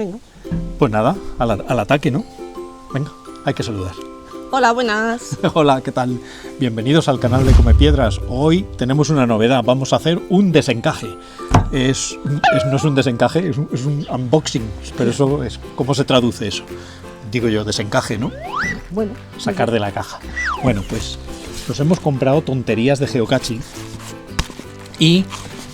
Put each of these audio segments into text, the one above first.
Venga. Pues nada, al ataque, ¿no? Venga, hay que saludar. Hola, buenas. Hola, ¿qué tal? Bienvenidos al canal de Comepiedras. Hoy tenemos una novedad, vamos a hacer un desencaje. No es un desencaje, es un unboxing, pero eso es, ¿cómo se traduce eso? Digo yo, desencaje, ¿no? Bueno, Sacar de la caja. Bueno, pues nos hemos comprado tonterías de geocaching y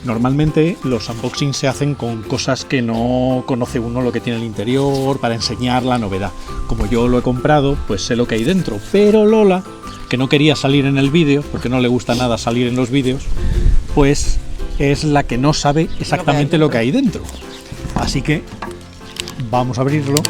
normalmente los unboxings se hacen con cosas que no conoce uno lo que tiene el interior para enseñar la novedad. Como yo lo he comprado, pues sé lo que hay dentro, pero Lola, que no quería salir en el vídeo, porque no le gusta nada salir en los vídeos, pues es la que no sabe exactamente lo que hay dentro. Así que vamos a abrirlo.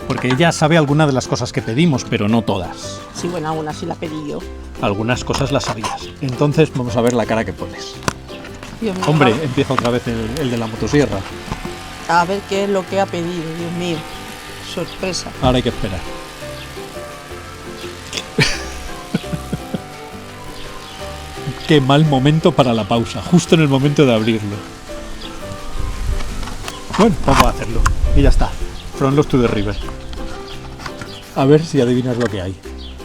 Porque ella sabe algunas de las cosas que pedimos, pero no todas. sí, bueno, aún así la pedí yo. Algunas cosas las sabías. Entonces vamos a ver la cara que pones. Dios mío, Hombre, empieza otra vez el de la motosierra. a ver qué es lo que ha pedido, Dios mío. Sorpresa. Ahora hay que esperar. Qué mal momento para la pausa, justo en el momento de abrirlo. Bueno, vamos a hacerlo. Y ya está. From Lost to the River. A ver si adivinas lo que hay.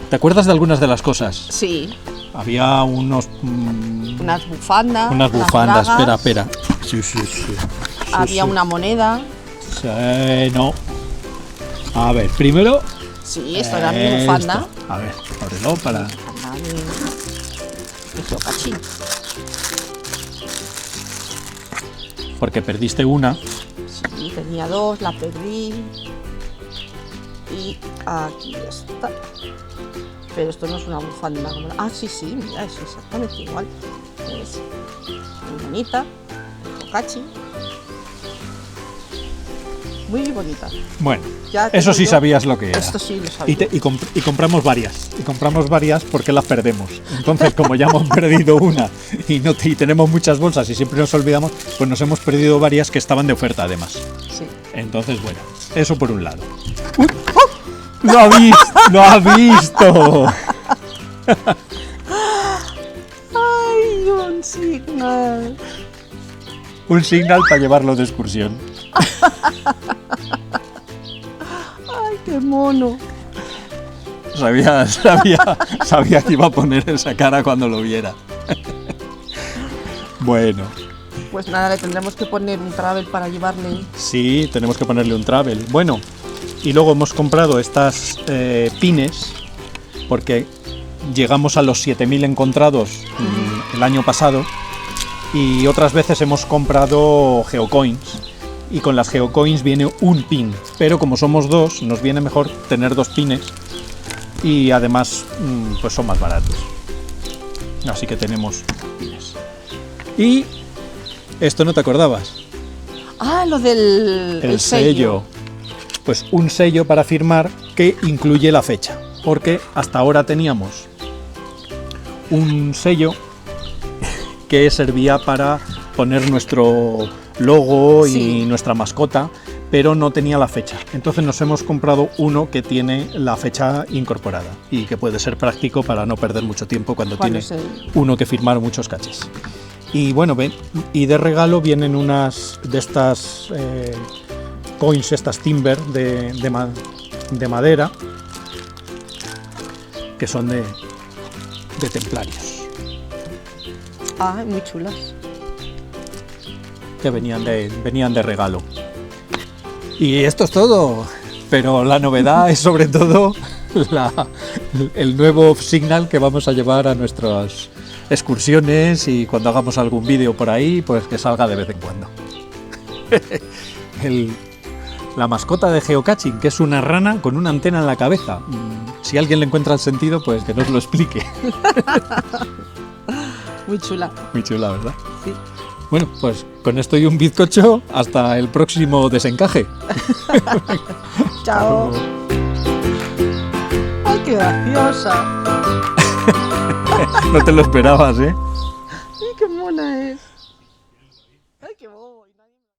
¿Te acuerdas de algunas de las cosas? Sí, Había unos... unas bufandas. unas bufandas. bragas, Espera. Sí. Había una moneda. Sí, no. A ver, primero... Sí, esto era mi bufanda. A ver, ábrelo para... Bufanda de geocaching. Porque perdiste una. Sí, tenía dos, la perdí. Y aquí está. Pero esto no es una bufanda. Ah, sí, mira, es exactamente igual. Es muy bonita, geocaching. Muy bonita. Bueno, Ya eso tengo sí yo- sabías lo que era. Esto sí lo sabía. Y compramos varias. Y compramos varias porque las perdemos. Entonces, como ya hemos perdido una y tenemos muchas bolsas y siempre nos olvidamos, pues nos hemos perdido varias que estaban de oferta además. Sí. Entonces, bueno, eso por un lado. ¡Uy! ¡Oh! ¡Lo ha visto! ¡Lo ha visto! ¡Ay, un signal! Un signal para llevarlo de excursión. ¡Ay, qué mono! Sabía que iba a poner esa cara cuando lo viera. Bueno, Pues nada, le tendremos que poner un travel para llevarle. sí, tenemos que ponerle un travel. Bueno, y luego hemos comprado estas pines porque llegamos a los 7000 encontrados el año pasado y otras veces hemos comprado geocoins y con las geocoins viene un pin, pero como somos dos nos viene mejor tener dos pines y además pues son más baratos, así que tenemos pines. Y esto no te acordabas, Ah, lo del el sello. Pues un sello para firmar que incluye la fecha, porque hasta ahora teníamos un sello que servía para poner nuestro logo Sí. y nuestra mascota, pero no tenía la fecha. Entonces nos hemos comprado uno que tiene la fecha incorporada y que puede ser práctico para no perder mucho tiempo cuando Cuando tiene se- uno que firmar muchos cachis. Y bueno, ven, y de regalo vienen unas de estas coins, estas timber de madera, que son de templarios, Ah, muy chulas. que venían de regalo. Y esto es todo, pero la novedad es sobre todo el nuevo signal que vamos a llevar a nuestras excursiones y cuando hagamos algún vídeo por ahí, pues que salga de vez en cuando. La mascota de geocaching, que es una rana con una antena en la cabeza. Si alguien le encuentra el sentido, pues que nos lo explique. Muy chula. Muy chula, ¿verdad? Sí. Bueno, pues con esto y un bizcocho, hasta el próximo desencaje. Chao. ¡Ay, qué graciosa! No te lo esperabas, ¿eh?